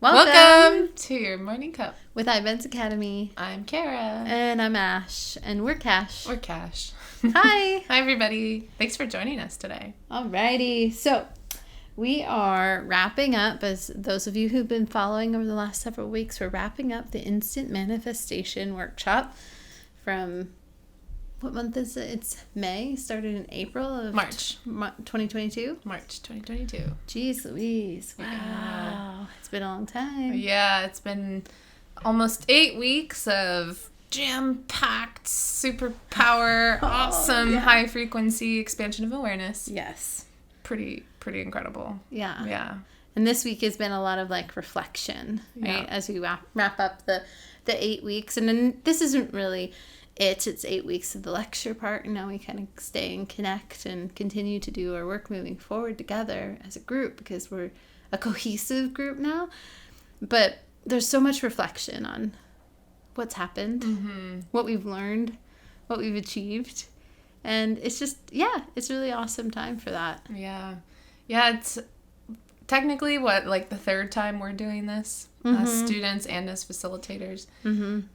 Welcome to your morning cup with iBenz Academy. I'm Kara. And I'm Ash. And we're Kash. We're Kash. Hi. Hi, everybody. Thanks for joining us today. Alrighty. So we are wrapping up, as those of you who've been following over the last several weeks, we're wrapping up the Instant Manifestation Workshop from, what month is it? It's May. Started in April of March 2022. March 2022. Jeez Louise. Wow. Yeah. It's been a long time. Yeah, it's been almost 8 weeks of jam-packed, superpower, awesome, high-frequency expansion of awareness. Yes. Pretty incredible. Yeah. Yeah. And this week has been a lot of reflection, right? Yeah. As we wrap up the 8 weeks. And then this isn't really it's 8 weeks of the lecture part. And now we kind of stay and connect and continue to do our work moving forward together as a group, because we're a cohesive group now. But there's so much reflection on what's happened, what we've learned, what we've achieved. And it's just, it's a really awesome time for that. Yeah. Yeah, it's technically the third time we're doing this as students and as facilitators. And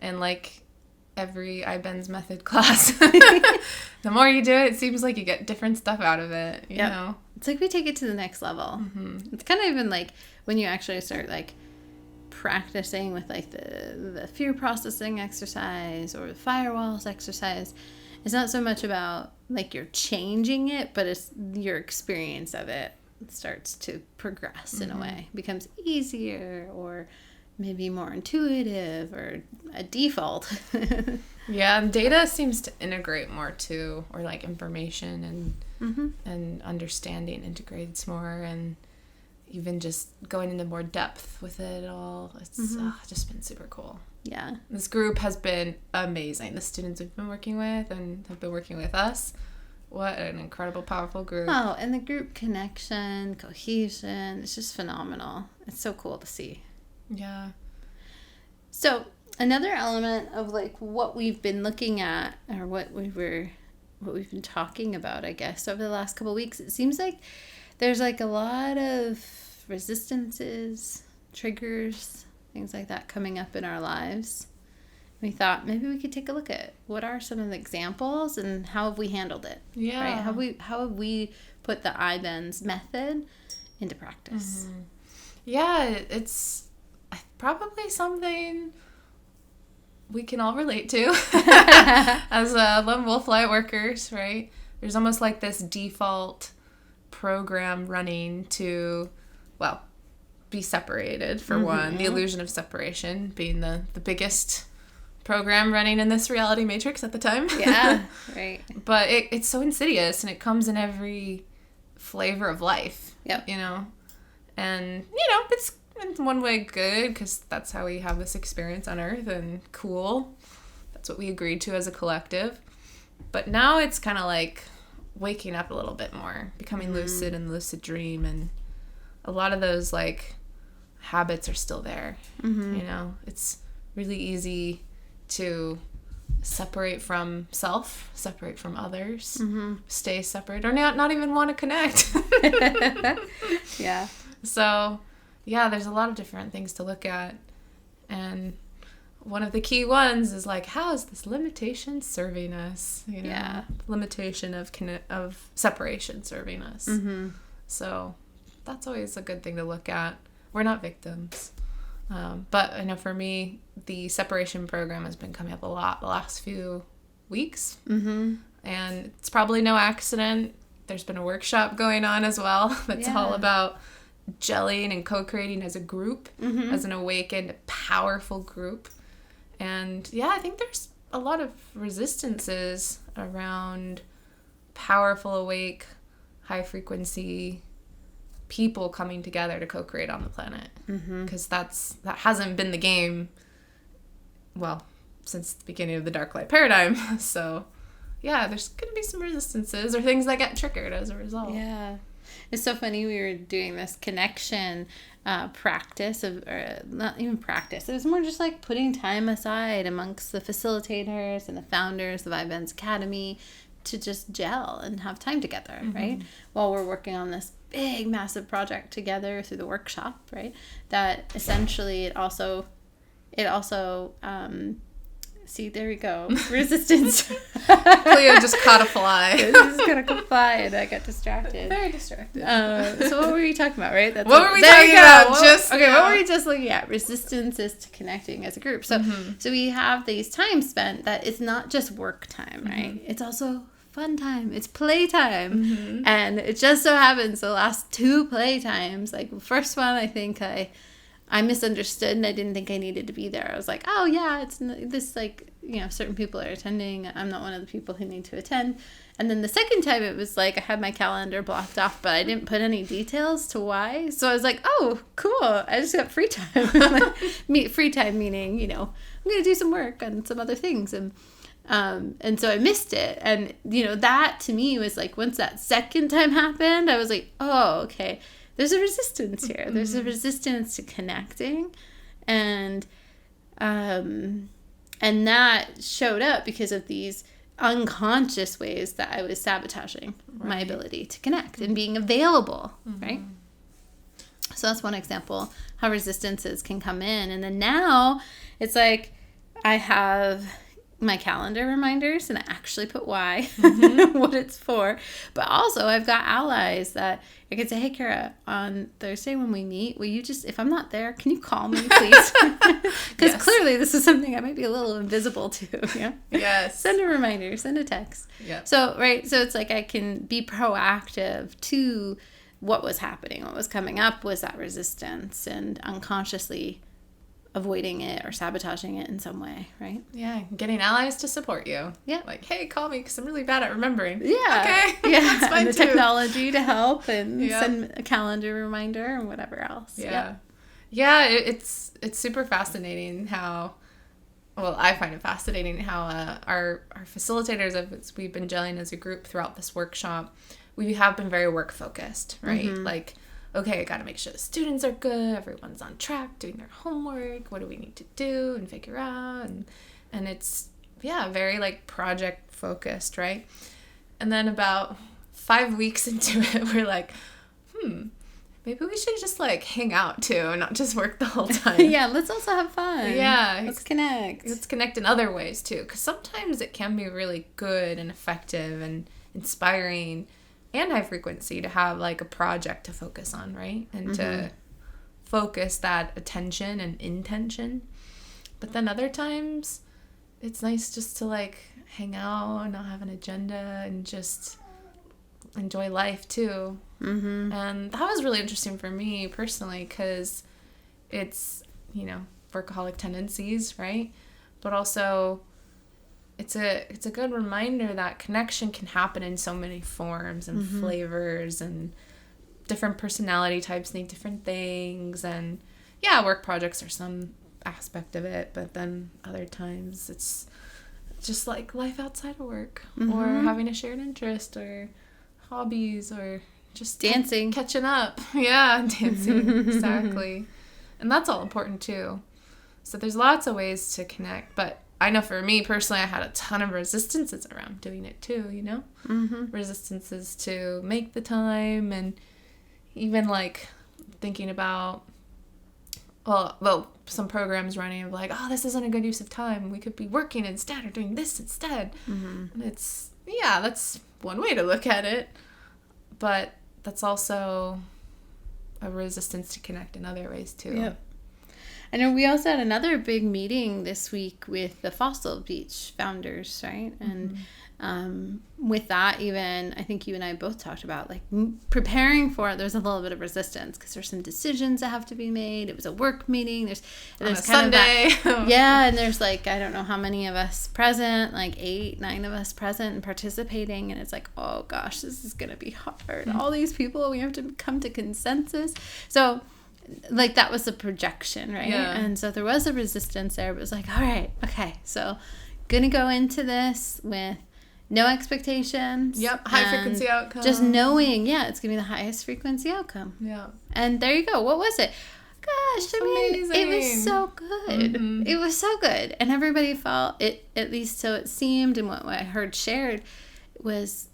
every iBenz method class, the more you do it, it seems like you get different stuff out of it, you know? It's like we take it to the next level. It's kind of even when you actually start practicing with the fear processing exercise or the firewalls exercise. It's not so much about you're changing it, but it's your experience of it starts to progress in a way, becomes easier or maybe more intuitive or a default. Yeah, and data seems to integrate more too, or information and understanding integrates more, and even just going into more depth with it all. It's just been super cool. Yeah. This group has been amazing. The students we've been working with and have been working with us. What an incredible, powerful group. Oh, and the group connection, cohesion, it's just phenomenal. It's so cool to see. Yeah. So another element of what we've been looking at, or what we've been talking about, I guess, over the last couple of weeks, it seems like there's a lot of resistances, triggers, things like that coming up in our lives. We thought maybe we could take a look at what are some of the examples and how have we handled it. Yeah. Right? How have we put the iBenz method into practice? Yeah, it's probably something we can all relate to as lone wolf light workers, right? There's almost this default program running to, be separated for one. The illusion of separation being the biggest program running in this reality matrix at the time. Yeah, right. But it's so insidious, and it comes in every flavor of life. Yep. And it's in one way good, because that's how we have this experience on Earth, and cool. That's what we agreed to as a collective. But now it's kind of waking up a little bit more, becoming lucid and lucid dream, and a lot of those habits are still there. It's really easy to separate from self, separate from others, stay separate, or not even want to connect. Yeah. So, there's a lot of different things to look at, and one of the key ones is how is this limitation serving us? Limitation of separation serving us. So that's always a good thing to look at. We're not victims. But I know for me, the separation program has been coming up a lot the last few weeks. And it's probably no accident. There's been a workshop going on as well that's all about gelling and co-creating as a group, as an awakened, powerful group. And I think there's a lot of resistances around powerful, awake, high frequency people coming together to co-create on the planet, because that hasn't been the game since the beginning of the dark light paradigm. So there's gonna be some resistances or things that get triggered as a result. It's so funny, we were doing this connection practice or not even practice, it was more just putting time aside amongst the facilitators and the founders of iBenz Academy to just gel and have time together, right? While we're working on this big, massive project together through the workshop, right? That essentially it also, see, there we go. Resistance. Cleo just caught a fly. This is going to fly, and I got distracted. Very distracted. So what were we talking about, right? What were we talking about? What were we just looking at? Resistance is to connecting as a group. So, so we have these times spent that it's not just work time, right? It's also fun time. It's playtime. And it just so happens the last 2 playtimes, like the first one, I think I misunderstood and I didn't think I needed to be there. I was like, oh yeah, it's this, like, certain people are attending. I'm not one of the people who need to attend. And then the second time it was like I had my calendar blocked off, but I didn't put any details to why. So I was like, oh, cool. I just got free time. Free time meaning, I'm going to do some work on some other things. And so I missed it. And, that to me was like, once that second time happened, I was like, oh, okay. There's a resistance here. There's a resistance to connecting, and that showed up because of these unconscious ways that I was sabotaging my ability to connect and being available, right? So that's one example how resistances can come in. And then now it's like I have my calendar reminders and I actually put why, what it's for. But also I've got allies that I could say, hey, Kara, on Thursday when we meet, will you just, if I'm not there, can you call me, please? Because clearly this is something I might be a little invisible to. Yeah. Yes. Send a reminder, send a text. Yeah. So, right. So it's like I can be proactive to what was happening, what was coming up was that resistance, and unconsciously avoiding it or sabotaging it in some way, right? Yeah, getting allies to support you. Yeah. Like, hey, call me because I'm really bad at remembering. Yeah. Okay. Yeah. That's fine and the too. technology to help and send a calendar reminder and whatever else. Yeah. Yeah, it's super fascinating how, well, I find it fascinating how our facilitators, as we've been gelling as a group throughout this workshop, we have been very work focused, right? Like, okay, I got to make sure the students are good, everyone's on track, doing their homework, what do we need to do and figure out, and it's, very, like, project focused, right? And then about 5 weeks into it, we're like, maybe we should just, like, hang out, too, and not just work the whole time. Yeah, let's also have fun. Yeah. Let's connect. Let's connect in other ways, too, because sometimes it can be really good and effective and inspiring and high frequency to have, like, a project to focus on, right? And to focus that attention and intention. But then other times, it's nice just to, like, hang out, not have an agenda, and just enjoy life, too. And that was really interesting for me, personally, because it's, workaholic tendencies, right? But also it's a good reminder that connection can happen in so many forms and flavors, and different personality types need different things, and work projects are some aspect of it, but then other times it's just like life outside of work, or having a shared interest, or hobbies, or just dancing, catching up. Dancing. Exactly. And that's all important too. So there's lots of ways to connect, but I know for me personally, I had a ton of resistances around doing it too, Resistances to make the time, and even, like, thinking about, well, some programs running of like, oh, this isn't a good use of time. We could be working instead or doing this instead. And it's, that's one way to look at it. But that's also a resistance to connect in other ways too. Yeah. I know we also had another big meeting this week with the Fossil Beach founders, right? And with that, even, I think you and I both talked about, like, preparing for it. There's a little bit of resistance because there's some decisions that have to be made. It was a work meeting. There's on a Sunday. And there's, like, I don't know how many of us present, like 8, 9 of us present and participating. And it's like, oh gosh, this is going to be hard. All these people, we have to come to consensus. So, like, that was a projection, right? Yeah. And so there was a resistance there, but it was like, all right, okay, so gonna go into this with no expectations. Yep, high frequency outcome. Just knowing, it's gonna be the highest frequency outcome. Yeah. And there you go. What was it? Gosh, amazing. It was so good. It was so good. And everybody felt it, at least so it seemed, and what I heard shared was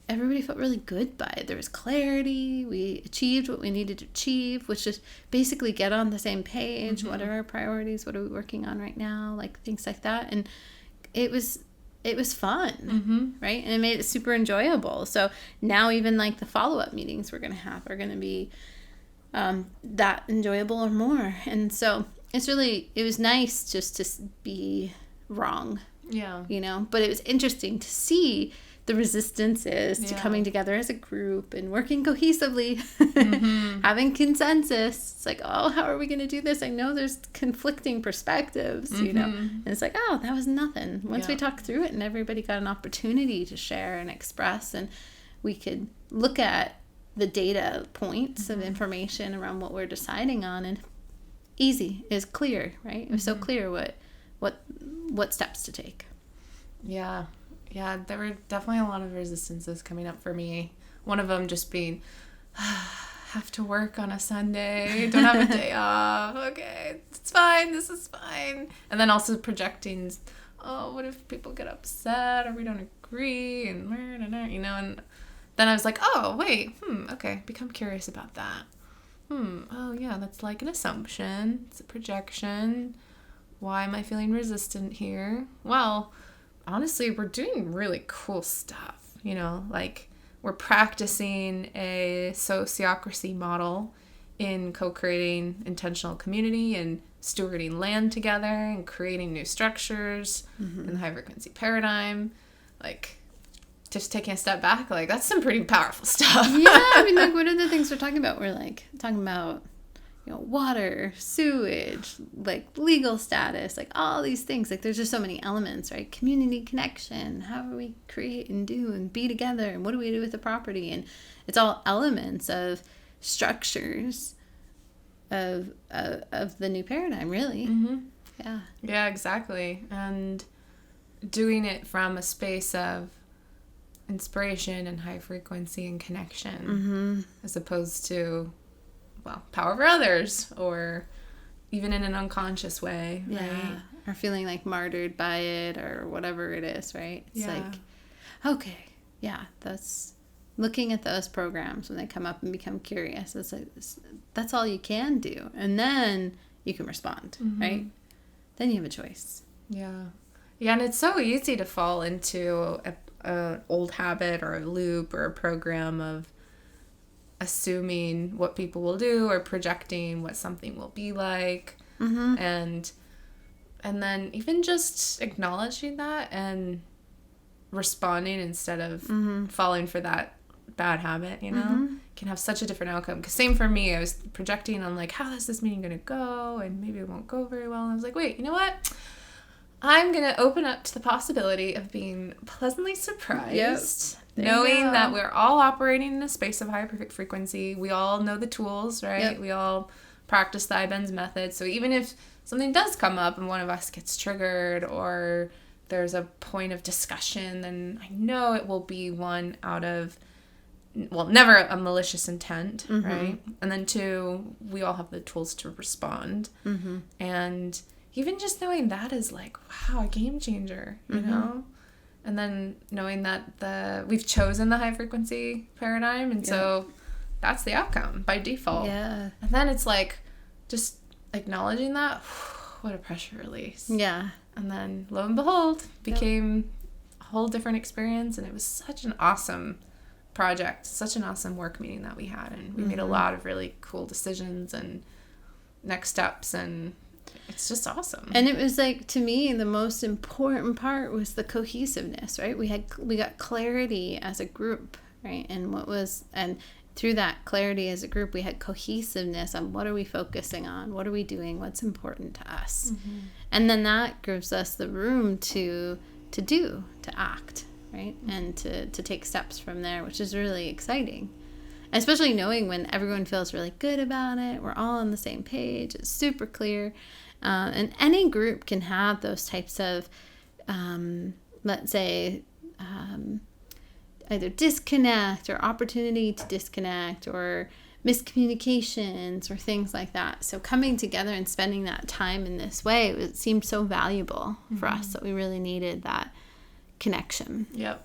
everybody felt really good by it. There was clarity. We achieved what we needed to achieve, which is basically get on the same page. What are our priorities? What are we working on right now? Like things like that. And it was fun, right? And it made it super enjoyable. So now even like the follow-up meetings we're going to have are going to be that enjoyable or more. And so it was nice just to be wrong. Yeah. You know, but it was interesting to see the resistances to coming together as a group and working cohesively, having consensus. It's like, oh, how are we going to do this? I know there's conflicting perspectives, you know, and it's like, oh, that was nothing. Once we talked through it and everybody got an opportunity to share and express, and we could look at the data points of information around what we're deciding on, and easy is clear, right? It was so clear what steps to take. Yeah, there were definitely a lot of resistances coming up for me. One of them just being, have to work on a Sunday, don't have a day off, okay, it's fine, this is fine. And then also projecting, oh, what if people get upset or we don't agree, and you know, and then I was like, oh, wait, okay, become curious about that. Oh yeah, that's like an assumption, it's a projection. Why am I feeling resistant here? Well, honestly, we're doing really cool stuff, you know, like we're practicing a sociocracy model in co-creating intentional community and stewarding land together and creating new structures in the high frequency paradigm. Like, just taking a step back, like that's some pretty powerful stuff. Yeah, I mean, like, what are the things we're talking about? We're like talking about, you know, water, sewage, like legal status, like all these things. Like there's just so many elements, right? Community connection. How do we create and do and be together? And what do we do with the property? And it's all elements of structures of the new paradigm, really. Yeah. Yeah, exactly. And doing it from a space of inspiration and high frequency and connection as opposed to, well, power over others, or even in an unconscious way, right? Or feeling like martyred by it or whatever it is, right? It's like, okay, that's looking at those programs when they come up and become curious. It's like, that's all you can do. And then you can respond, right? Then you have a choice. Yeah, and it's so easy to fall into a old habit or a loop or a program of assuming what people will do or projecting what something will be like, and then even just acknowledging that and responding instead of falling for that bad habit, you know, can have such a different outcome. Because same for me, I was projecting on like, how is this meeting gonna go, and maybe it won't go very well, and I was like, wait, you know what, I'm gonna open up to the possibility of being pleasantly surprised. Knowing that we're all operating in a space of high perfect frequency. We all know the tools, right? We all practice the iBenz method. So even if something does come up and one of us gets triggered or there's a point of discussion, then I know it will be one out of, well, never a malicious intent, right? And then two, we all have the tools to respond. And even just knowing that is like, wow, a game changer, you know? And then knowing that we've chosen the high frequency paradigm, and so that's the outcome by default. Yeah. And then it's like just acknowledging that, what a pressure release. Yeah. And then lo and behold, became a whole different experience, and it was such an awesome project, such an awesome work meeting that we had, and we made a lot of really cool decisions and next steps, and it's just awesome. And it was like, to me, the most important part was the cohesiveness, right? We got clarity as a group, right? And through that clarity as a group, we had cohesiveness on what are we focusing on, what are we doing, what's important to us. And then that gives us the room to act, right? And to take steps from there, which is really exciting. Especially knowing when everyone feels really good about it, we're all on the same page, it's super clear. And any group can have those types of, let's say, either disconnect or opportunity to disconnect or miscommunications or things like that. So coming together and spending that time in this way, it seemed so valuable for us that we really needed that connection. Yep.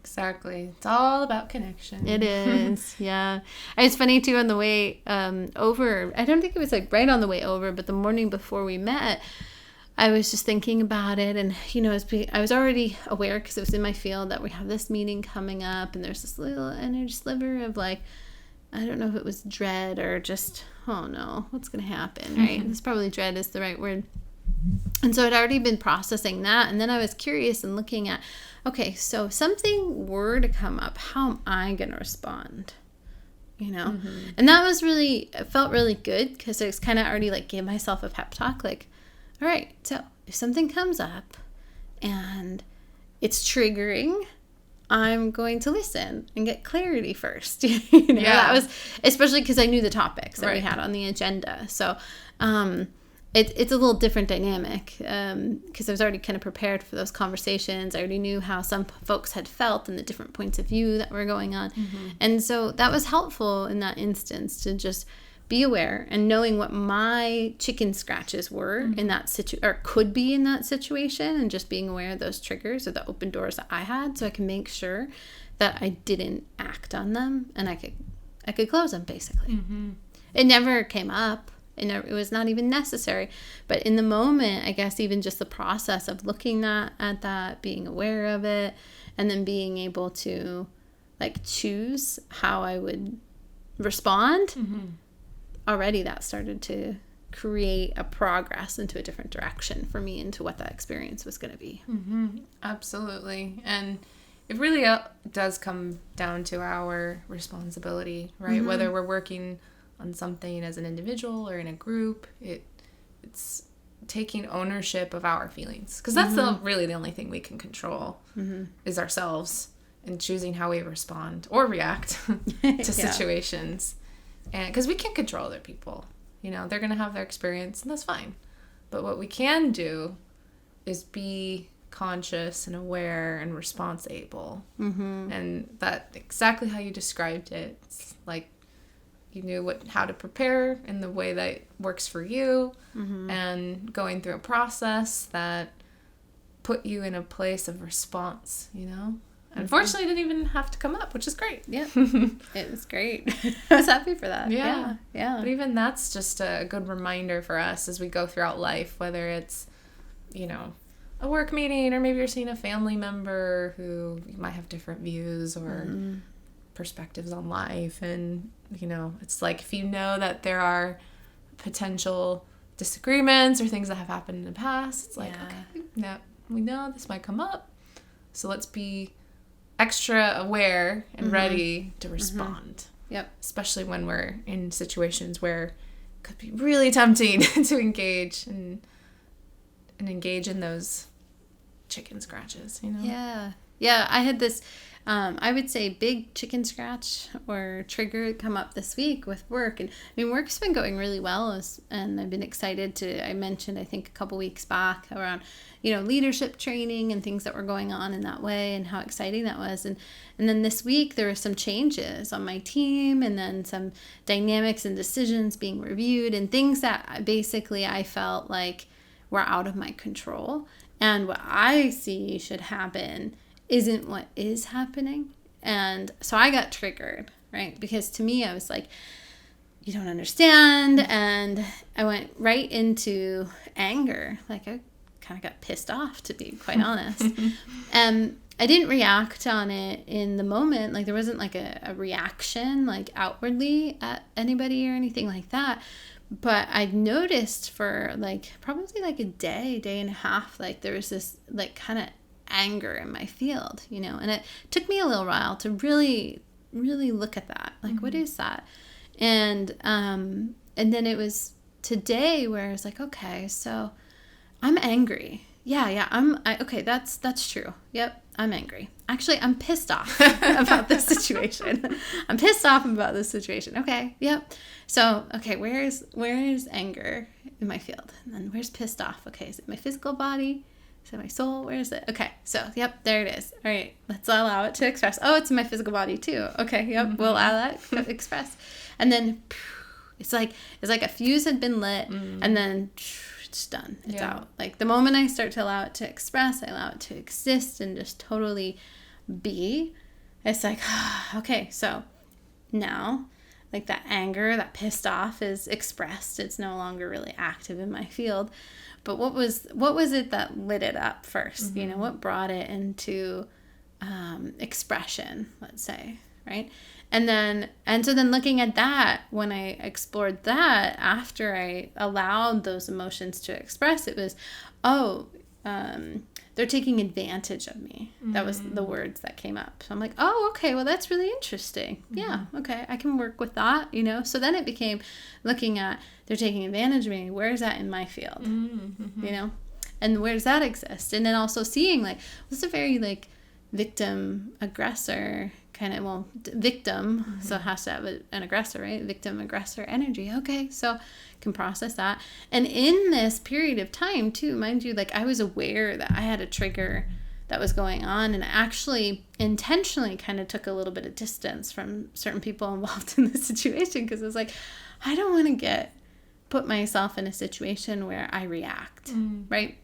Exactly. It's all about connection. It is. Yeah. It's funny too, on the way over, I don't think it was like right on the way over, but the morning before we met, I was just thinking about it, and I was already aware, because it was in my field, that we have this meeting coming up, and there's this little energy sliver of like, I don't know if it was dread or just, oh no, what's going to happen, right? It's probably dread is the right word. And so I'd already been processing that, and then I was curious and looking at, okay, so if something were to come up, how am I going to respond? And that was really, it felt really good, because it was kind of already like gave myself a pep talk, like, all right, so if something comes up and it's triggering, I'm going to listen and get clarity first. That was, especially because I knew the topics that we had on the agenda. So it's a little different dynamic, because I was already kind of prepared for those conversations. I already knew how some folks had felt and the different points of view that were going on. And so that was helpful in that instance, to just be aware and knowing what my chicken scratches were in that or could be in that situation, and just being aware of those triggers or the open doors that I had, so I can make sure that I didn't act on them, and I could close them, basically. It never came up. It was not even necessary. But in the moment, I guess even just the process of looking at that, being aware of it, and then being able to like choose how I would respond, already that started to create a progress into a different direction for me, into what that experience was going to be. Absolutely. And it really does come down to our responsibility, right? Whether we're working on something as an individual or in a group, it's taking ownership of our feelings, because that's really the only thing we can control is ourselves, and choosing how we respond or react to situations. And because we can't control other people, they're going to have their experience, and that's fine. But what we can do is be conscious and aware and responsible. And that exactly how you described it. It's like you knew how to prepare in the way that works for you, and going through a process that put you in a place of response, Unfortunately, it didn't even have to come up, which is great. Yeah, it was great. I was happy for that. Yeah. But even that's just a good reminder for us as we go throughout life, whether it's, a work meeting, or maybe you're seeing a family member who might have different views or perspectives on life. And, it's like, if you know that there are potential disagreements or things that have happened in the past, it's like, okay, now we know this might come up, so let's be extra aware and ready to respond. Yep. Especially when we're in situations where it could be really tempting to engage and engage in those chicken scratches, Yeah. I had this, I would say, big chicken scratch or trigger come up this week with work. And work's been going really well, and I've been excited I mentioned, I think a couple weeks back, around, leadership training and things that were going on in that way, and how exciting that was. And then this week there were some changes on my team, and then some dynamics and decisions being reviewed, and things that basically I felt like were out of my control. And what I see should happen isn't what is happening. And so I got triggered, right? Because to me, I was like, you don't understand. And I went right into anger. Like, I kind of got pissed off, to be quite honest. And I didn't react on it in the moment. Like, there wasn't like a reaction, like outwardly at anybody or anything like that. But I noticed for like probably like a day and a half, like there was this like kind of anger in my field, and it took me a little while to really, really look at that. Like, what is that? And then it was today where I was like, okay, so I'm angry. Okay, that's true. Yep, I'm angry. Actually, I'm pissed off about this situation. Okay, yep. So, okay, where is anger in my field? And then where's pissed off? Okay, is it my physical body? Is it my soul? Where is it? Okay, so, yep, there it is. All right, let's allow it to express. Oh, it's in my physical body too. Okay, yep, we'll allow that to express. And then it's like a fuse had been lit, and then it's done. It's out. Like, the moment I start to allow it to express, I allow it to exist and just totally be, it's like, okay, so now, like, that anger, that pissed off is expressed. It's no longer really active in my field. But what was it that lit it up first? You know, what brought it into expression, let's say, right? And so then looking at that, when I explored that, after I allowed those emotions to express, it was, they're taking advantage of me. That was the words that came up. So I'm like, oh, okay, well, that's really interesting. Yeah, okay, I can work with that, you know? So then it became looking at, they're taking advantage of me. Where is that in my field? You know? And where does that exist? And then also seeing, like, what's a very, like, victim aggressor kind of, victim, so it has to have an aggressor, right? Victim aggressor energy. Okay, so can process that. And in this period of time too, mind you, like, I was aware that I had a trigger that was going on, and I actually intentionally kind of took a little bit of distance from certain people involved in the situation, because I was like, I don't want to put myself in a situation where I react, right?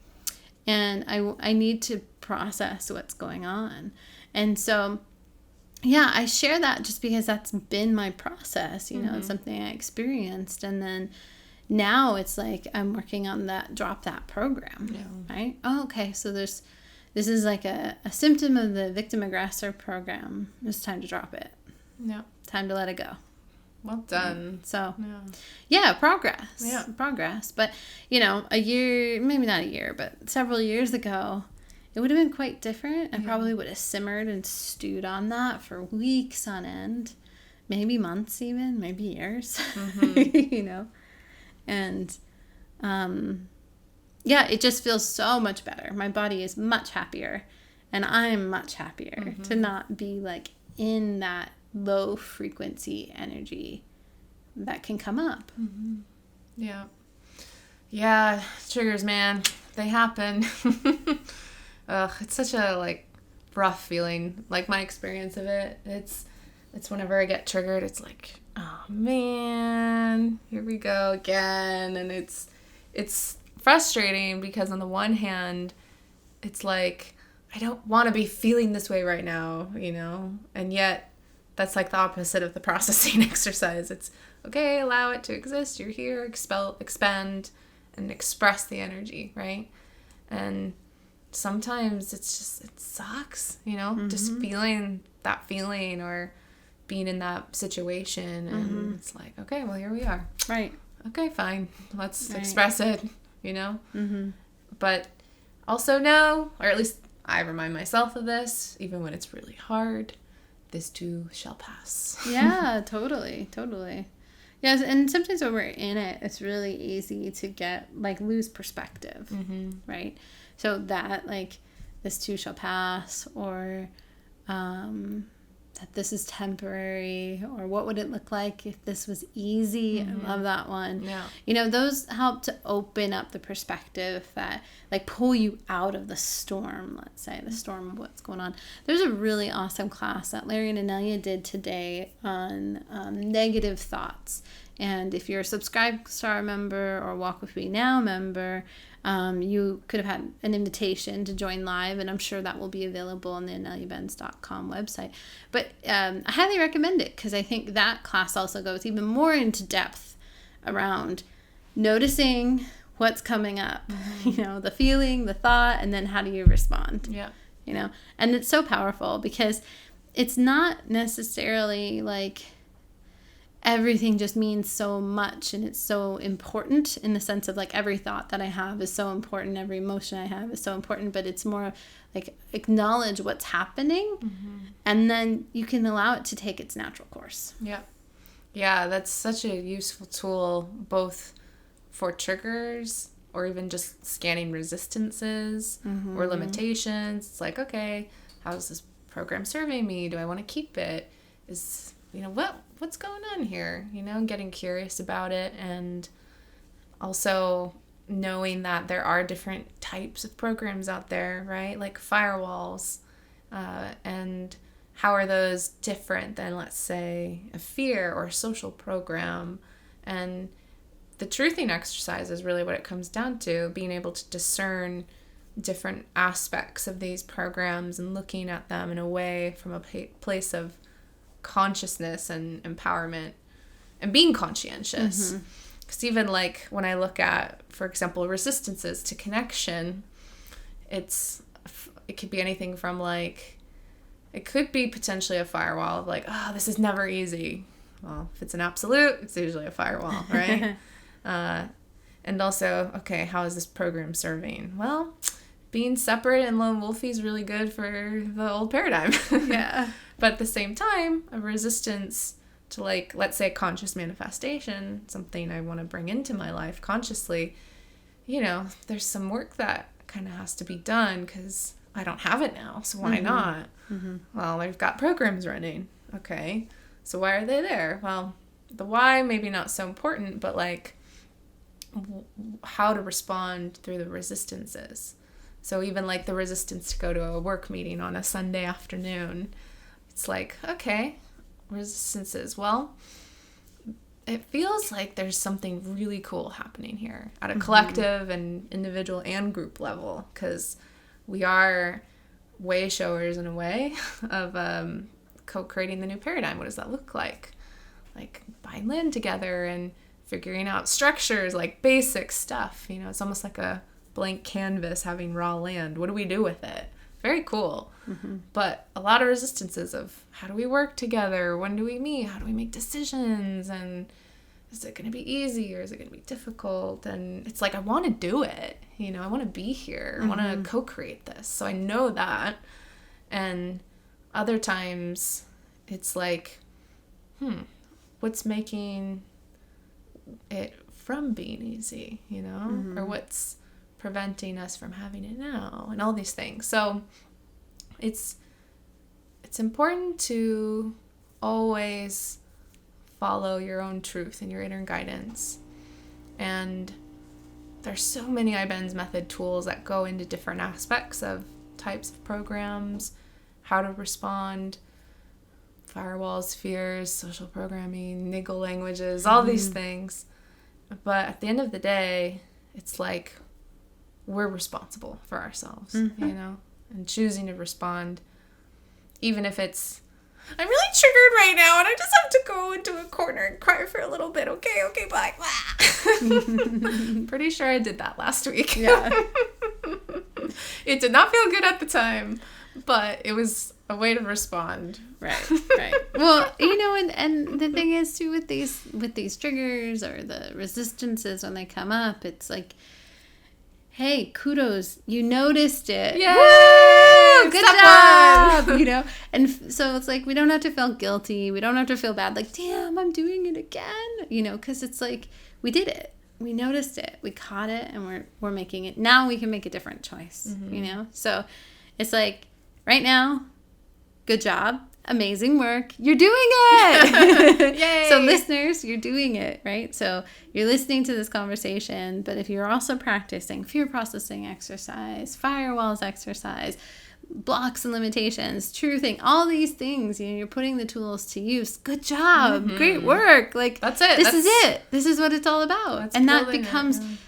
And I need to process what's going on. And so, yeah, I share that just because that's been my process, you know, it's something I experienced. And then now it's like I'm working on that, drop that program, right? Oh, okay, so this is like a symptom of the victim aggressor program. It's time to drop it. Yeah. Time to let it go. Well done. So, progress. Yeah. Progress. But, you know, a year, maybe not a year, but several years ago, it would have been quite different. I probably would have simmered and stewed on that for weeks on end, maybe months even, maybe years, you know. And, it just feels so much better. My body is much happier, and I'm much happier to not be, like, in that low frequency energy that can come up. Yeah, triggers, man, they happen. Ugh, it's such a, like, rough feeling. Like, my experience of it, it's whenever I get triggered, it's like, oh man, here we go again. And it's frustrating because on the one hand, it's like, I don't want to be feeling this way right now, you know? And yet that's like the opposite of the processing exercise. It's okay, allow it to exist. You're here, expand, and express the energy, right? And sometimes it's just, it sucks, you know, just feeling that feeling or being in that situation. And it's like, okay, well, here we are. Right. Okay, fine. Let's express it, you know? But also know, or at least I remind myself of this, even when it's really hard, this too shall pass. Yeah, totally. Yes, and sometimes when we're in it, it's really easy to get, like, lose perspective, right? So that, like, this too shall pass, or that this is temporary, or what would it look like if this was easy? I love that one. Yeah. You know, those help to open up the perspective that, like, pull you out of the storm, let's say, the storm of what's going on. There's a really awesome class that Larry and Inelia did today on negative thoughts. And if you're a Subscribe Star member or Walk With Me Now member, you could have had an invitation to join live, and I'm sure that will be available on the ineliabenz.com website. But I highly recommend it, because I think that class also goes even more into depth around noticing what's coming up, you know, the feeling, the thought, and then how do you respond? Yeah. You know, and it's so powerful because it's not necessarily like everything just means so much and it's so important in the sense of, like, every thought that I have is so important, every emotion I have is so important, but it's more like acknowledge what's happening and then you can allow it to take its natural course. Yeah, that's such a useful tool, both for triggers or even just scanning resistances or limitations. It's like, okay, how's this program serving me? Do I want to keep it? Is, you know, what's going on here? You know, getting curious about it, and also knowing that there are different types of programs out there, right? Like firewalls, and how are those different than, let's say, a fear or a social program? And the truthing exercise is really what it comes down to, being able to discern different aspects of these programs and looking at them in a way from a place of consciousness and empowerment and being conscientious. Because even like when I look at, for example, resistances to connection, it could be anything from like, it could be potentially a firewall of like, oh, this is never easy. Well, if it's an absolute, it's usually a firewall, right? And also, okay, how is this program serving? Well, being separate and lone wolfy is really good for the old paradigm. Yeah. But at the same time, a resistance to, like, let's say a conscious manifestation, something I want to bring into my life consciously, you know, there's some work that kind of has to be done because I don't have it now. So why not? Well, I've got programs running. Okay. So why are they there? Well, the why maybe not so important, but like how to respond through the resistances. So even like the resistance to go to a work meeting on a Sunday afternoon, it's like, okay, resistances. Well, it feels like there's something really cool happening here at a collective and individual and group level, because we are way showers in a way of co-creating the new paradigm. What does that look like? Like buying land together and figuring out structures, like basic stuff. You know, it's almost like a blank canvas having raw land. What do we do with it? Very cool. But a lot of resistances of how do we work together? When do we meet? How do we make decisions? And is it going to be easy or is it going to be difficult? And it's like, I want to do it. You know, I want to be here. I want to co-create this. So I know that. And other times it's like, what's making it from being easy, you know? Or what's preventing us from having it now? And all these things. So it's important to always follow your own truth and your inner guidance. And there's so many iBenz method tools that go into different aspects of types of programs, how to respond, firewalls, fears, social programming, niggle languages, all these things. But at the end of the day, it's like we're responsible for ourselves, you know, and choosing to respond, even if it's, I'm really triggered right now and I just have to go into a corner and cry for a little bit. Okay, bye. Pretty sure I did that last week. Yeah. It did not feel good at the time, but it was a way to respond. Right. Well, you know, and the thing is too with these triggers or the resistances when they come up, it's like, hey, kudos, you noticed it. Yay! Woo! Good job! You know? And so it's like, we don't have to feel guilty. We don't have to feel bad. Like, damn, I'm doing it again. You know, because it's like, we did it. We noticed it. We caught it, and we're making it. Now we can make a different choice, you know? So it's like, right now, good job. Amazing work. You're doing it. Yay. So listeners, you're doing it, right? So you're listening to this conversation, but if you're also practicing fear processing exercise, firewalls exercise, blocks and limitations, truthing, all these things, you know, you're putting the tools to use. Good job. Great work. Like, that's it. This is it. This is what it's all about. And that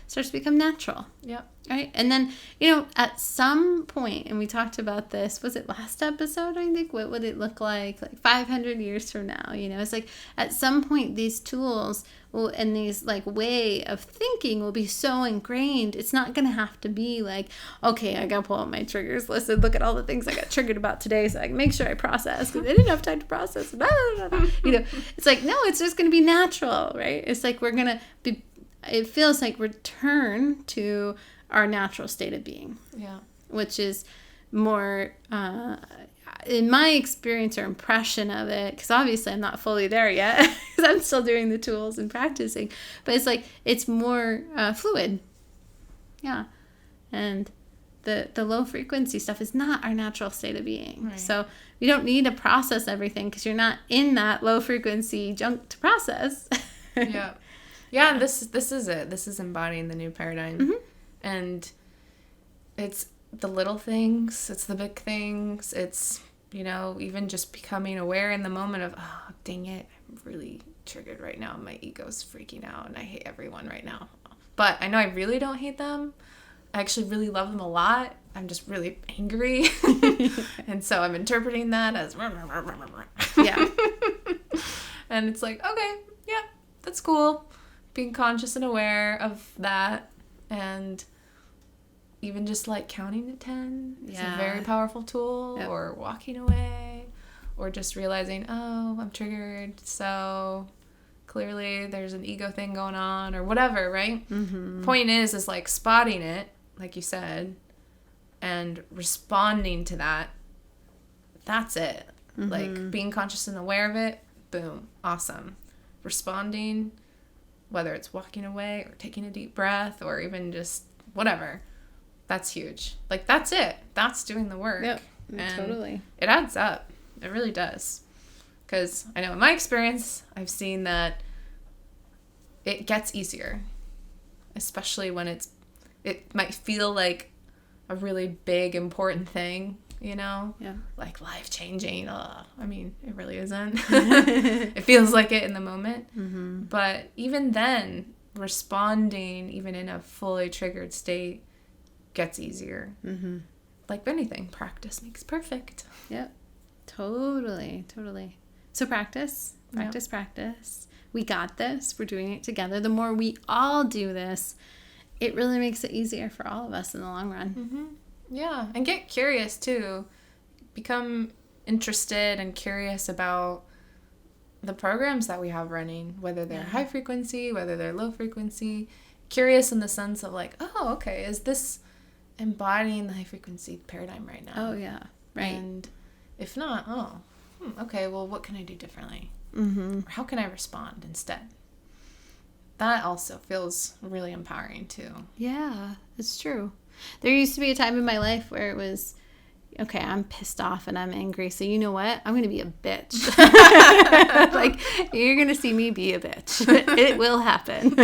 starts to become natural. Yep. Right? And then, you know, at some point, and we talked about this, was it last episode, I think? What would it look like 500 years from now? You know, it's like at some point these tools will, and these like way of thinking will be so ingrained. It's not going to have to be like, okay, I got to pull out my triggers list and look at all the things I got triggered about today so I can make sure I process because I didn't have time to process. Blah, blah, blah. You know, it's like, no, it's just going to be natural, right? It's like we're going to be, it feels like return to our natural state of being, which is more in my experience or impression of it, because obviously I'm not fully there yet because I'm still doing the tools and practicing, but it's like it's more fluid, and the low frequency stuff is not our natural state of being, right. So we don't need to process everything because you're not in that low frequency junk to process. And this is it. This is embodying the new paradigm. And it's the little things, it's the big things, it's, you know, even just becoming aware in the moment of, oh, dang it, I'm really triggered right now. My ego's freaking out and I hate everyone right now. But I know I really don't hate them. I actually really love them a lot. I'm just really angry. And so I'm interpreting that as Yeah. And it's like, okay, yeah, that's cool. Being conscious and aware of that, and even just like counting to 10 is a very powerful tool. Yep. Or walking away, or just realizing, oh, I'm triggered, so clearly there's an ego thing going on, or whatever, right? Mm-hmm. Point is like spotting it, like you said, and responding to that. That's it. Mm-hmm. Like being conscious and aware of it, boom, awesome. Responding, whether it's walking away or taking a deep breath or even just whatever, that's huge. Like, that's it. That's doing the work. Yep, and totally. It adds up. It really does. Because I know in my experience, I've seen that it gets easier, especially when it might feel like a really big, important thing, you know? Yeah. Like life-changing. I mean, it really isn't. It feels like it in the moment. Mm-hmm. But even then, responding, even in a fully triggered state, gets easier. Mm-hmm. Like anything, practice makes perfect. Yep. Totally. So practice. We got this. We're doing it together. The more we all do this, it really makes it easier for all of us in the long run. Mm-hmm. Yeah. And get curious, too. Become interested and curious about the programs that we have running, whether they're high frequency, whether they're low frequency. Curious in the sense of like, oh, okay, is this embodying the high frequency paradigm right now? Oh, yeah. Right. And if not, okay, well, what can I do differently? Mm-hmm. Or how can I respond instead? That also feels really empowering, too. Yeah, it's true. There used to be a time in my life where it was, okay, I'm pissed off and I'm angry, so you know what? I'm going to be a bitch. Like, you're going to see me be a bitch. It will happen.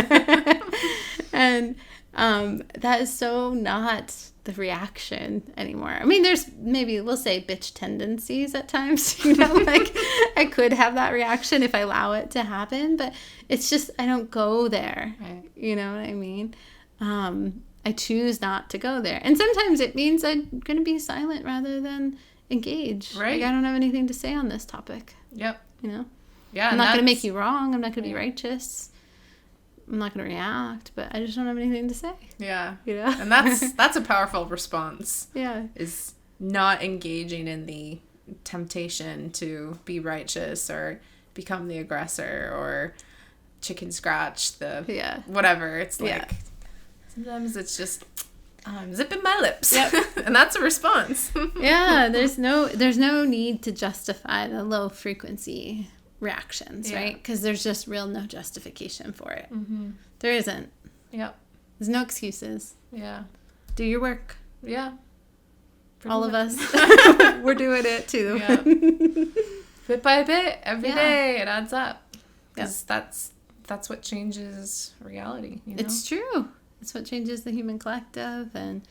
And that is so not the reaction anymore. I mean, there's maybe, we'll say, bitch tendencies at times, you know, like I could have that reaction if I allow it to happen, but it's just, I don't go there. Right. You know what I mean? I choose not to go there. And sometimes it means I'm going to be silent rather than engage. Right. Like, I don't have anything to say on this topic. Yep. You know? Yeah. I'm not going to make you wrong. I'm not going to be righteous. I'm not going to react, but I just don't have anything to say. Yeah. You know? And that's a powerful response. Yeah. Is not engaging in the temptation to be righteous or become the aggressor or chicken scratch the whatever. It's like sometimes it's just I'm zipping my lips. Yep. And that's a response. Yeah, there's no need to justify the low frequency reactions, right? Because there's just no justification for it. Mm-hmm. There isn't. Yep. There's no excuses. Yeah. Do your work. Yeah. All of us. We're doing it too. Yeah. Bit by bit, every day, it adds up. Because that's what changes reality. You know? It's true. It's what changes the human collective and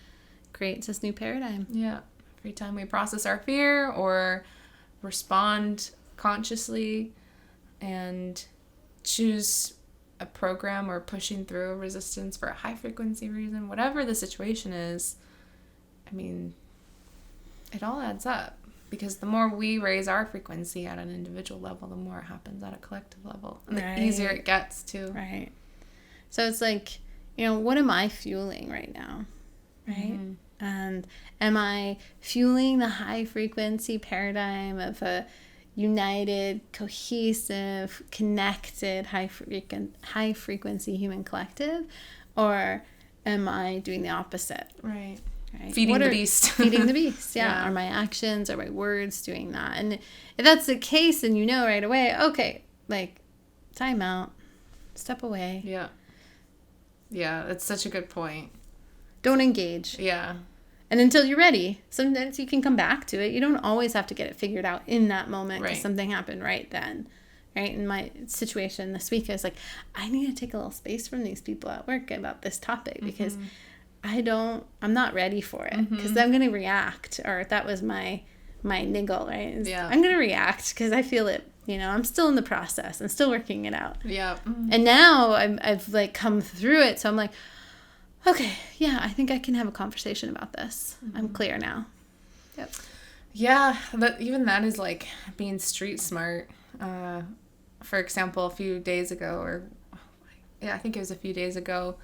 creates this new paradigm. Yeah. Every time we process our fear or respond consciously and choose a program or pushing through resistance for a high frequency reason, whatever the situation is, I mean, it all adds up. Because the more we raise our frequency at an individual level, the more it happens at a collective level. And the easier it gets, too. Right. So it's like, you know, what am I fueling right now? Right? Mm-hmm. And am I fueling the high frequency paradigm of a united, cohesive, connected, high frequency human collective? Or am I doing the opposite? Right. Feeding the beast. Feeding the beast, yeah. Are my actions, are my words doing that? And if that's the case, then you know right away, okay, like, time out, step away. Yeah. Yeah, that's such a good point. Don't engage. Yeah. And until you're ready, sometimes you can come back to it. You don't always have to get it figured out in that moment because something happened right then. Right? In my situation this week, I was like, I need to take a little space from these people at work about this topic because I'm not ready for it because I'm going to react. Or that was my niggle, right? I'm going to react because I feel it, you know, I'm still in the process. I'm still working it out. Yeah. And now I've like come through it. So I'm like, Okay, yeah, I think I can have a conversation about this. Mm-hmm. I'm clear now. Yep. Yeah, even that is like being street smart. For example, a few days ago, I think it was a few days ago,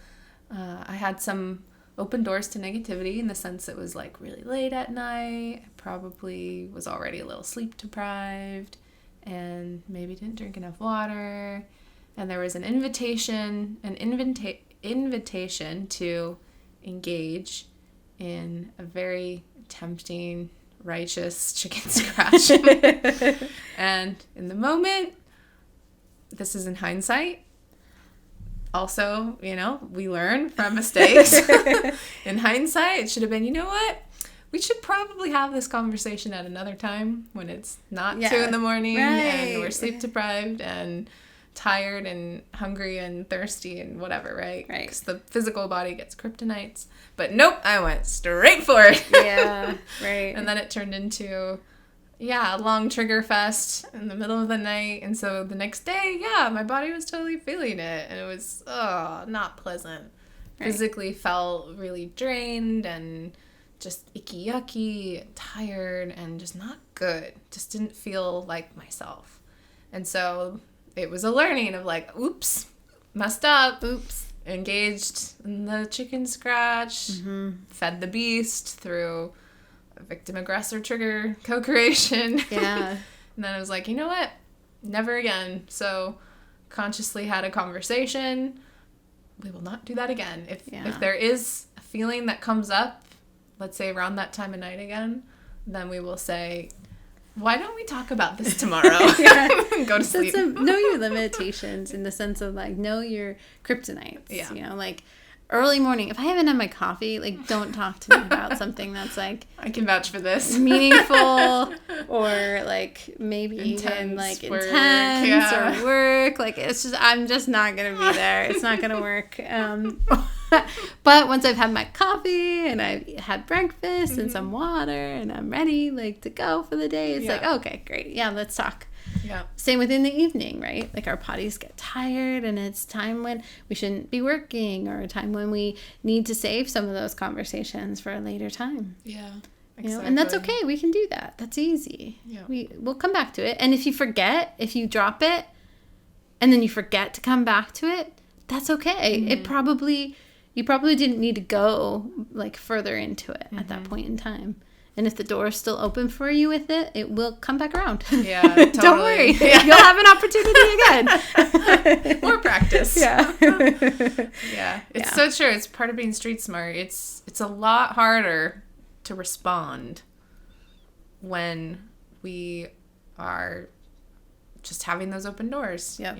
I had some open doors to negativity in the sense it was like really late at night. I probably was already a little sleep deprived and maybe didn't drink enough water. And there was an invitation to engage in a very tempting, righteous chicken scratch. And in the moment, this is in hindsight. Also, we learn from mistakes. In hindsight, it should have been, you know what? We should probably have this conversation at another time when it's not 2 a.m. and we're sleep deprived and tired and hungry and thirsty and whatever, right? Right. Because the physical body gets kryptonites. But nope, I went straight for it. Yeah, right. And then it turned into, a long trigger fest in the middle of the night. And so the next day, my body was totally feeling it. And it was, not pleasant. Right. Physically felt really drained and just icky yucky, and tired, and just not good. Just didn't feel like myself. And so it was a learning of like, oops, messed up. Oops. Engaged in the chicken scratch. Mm-hmm. Fed the beast through victim-aggressor trigger co-creation. Yeah. And then I was like, you know what? Never again. So consciously had a conversation. We will not do that again. If there is a feeling that comes up, let's say around that time of night again, then we will say, why don't we talk about this tomorrow? Go to sleep. Know your limitations in the sense of like, know your kryptonites. Yeah. Like early morning, if I haven't had my coffee, like don't talk to me about something that's like, I can vouch for this, meaningful or like maybe even like work, intense or work. Like it's just, I'm just not going to be there. It's not going to work. But once I've had my coffee and I've had breakfast and some water and I'm ready like to go for the day, it's like, okay, great. Yeah, let's talk. Yeah. Same within the evening, right? Like our bodies get tired and it's time when we shouldn't be working or a time when we need to save some of those conversations for a later time. Yeah. Exactly. And that's okay. We can do that. That's easy. Yeah. We'll come back to it. And if you forget, if you drop it and then you forget to come back to it, that's okay. Mm-hmm. You probably didn't need to go like further into it at that point in time. And if the door is still open for you with it, it will come back around. Yeah, totally. Don't worry. Yeah. You'll have an opportunity again. More practice. Yeah. Yeah. It's so true. It's part of being street smart. It's a lot harder to respond when we are just having those open doors. Yep.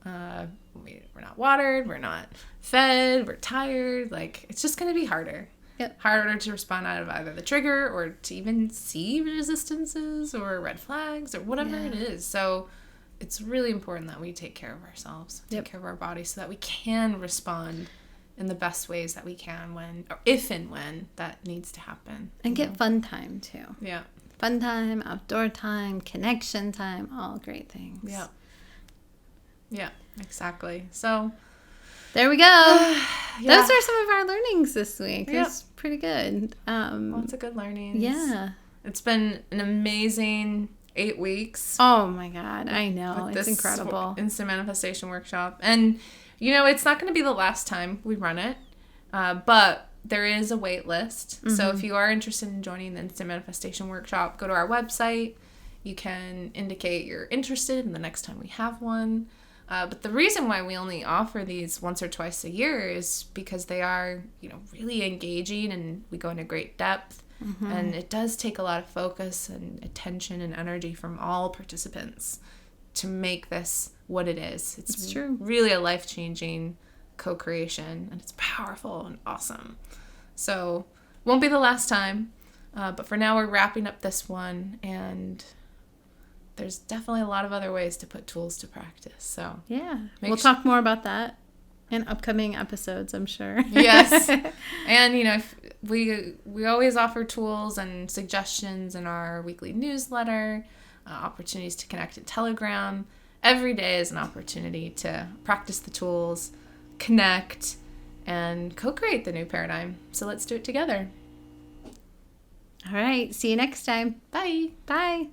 We're not watered, we're not fed, we're tired. Like, it's just going to be harder. Yep. Harder to respond out of either the trigger or to even see resistances or red flags or whatever it is. So it's really important that we take care of ourselves, take care of our bodies so that we can respond in the best ways that we can when, or if and when that needs to happen. And get fun time too. Yeah. Fun time, outdoor time, connection time, all great things. Yeah. Yeah, exactly. So there we go. Those are some of our learnings this week. Yep. It's pretty good. Lots of good learnings. Yeah. It's been an amazing 8 weeks. Oh my God. I know. It's incredible. Instant Manifestation Workshop. And, it's not going to be the last time we run it. But there is a wait list. Mm-hmm. So if you are interested in joining the Instant Manifestation Workshop, go to our website. You can indicate you're interested in the next time we have one. But the reason why we only offer these once or twice a year is because they are, really engaging and we go into great depth. Mm-hmm. And it does take a lot of focus and attention and energy from all participants to make this what it is. It's true. Really a life-changing co-creation, and it's powerful and awesome. So won't be the last time, but for now we're wrapping up this one, and there's definitely a lot of other ways to put tools to practice. So yeah, we'll talk more about that in upcoming episodes, I'm sure. Yes. And if we always offer tools and suggestions in our weekly newsletter, opportunities to connect in Telegram. Every day is an opportunity to practice the tools, connect, and co-create the new paradigm. So let's do it together. All right. See you next time. Bye. Bye.